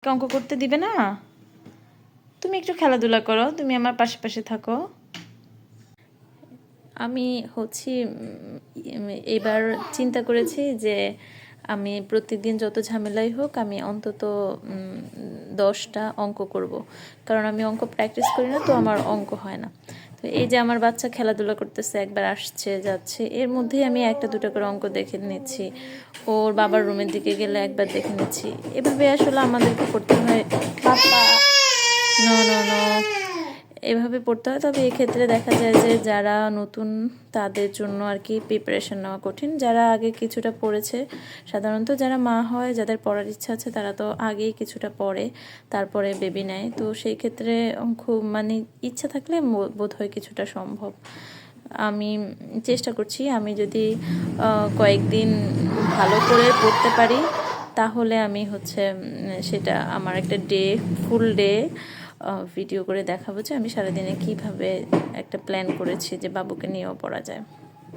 অঙ্ক করতে দিবে না? তুমি একটু খেলাধুলা করো, তুমি আমার পাশে পাশে থাকো। আমি হচ্ছি এবার চিন্তা করেছি যে আমি প্রত্যেকদিন যত ঝামেলাই হোক আমি অন্তত 10টা অঙ্ক করব, কারণ আমি অঙ্ক প্র্যাকটিস করি না, তো আমার অঙ্ক হয় না। তো এই যে আমার বাচ্চা খেলাধুলা করতেছে, একবার আসছে যাচ্ছে, এর মধ্যেই আমি একটা দুটো করে অঙ্ক দেখে নিচ্ছি। ওর বাবার রুমের দিকে গেলে একবার দেখে নিচ্ছি। এভাবে আসলে আমাদেরকে করতে হয়। পাপা নো নো নো, এভাবে পড়তে হয়। তবে এক্ষেত্রে দেখা যায় যে যারা নতুন তাদের জন্য আর কি প্রিপারেশন নেওয়া কঠিন। যারা আগে কিছুটা পড়েছে, সাধারণত যারা মা হয়, যাদের পড়ার ইচ্ছা আছে, তারা তো আগেই কিছুটা পড়ে, তারপরে বেবি নেয়। তো সেই ক্ষেত্রে খুব মানে ইচ্ছা থাকলে বোধ হয় কিছুটা সম্ভব। আমি চেষ্টা করছি, আমি যদি কয়েকদিন ভালো করে পড়তে পারি, তাহলে আমি হচ্ছে সেটা আমার একটা ফুল ডে ভিডিও করে দেখাবো যে আমি সারাদিনে কিভাবে একটা প্ল্যান করেছি যে বাবুকে নিয়েও পড়া যায়।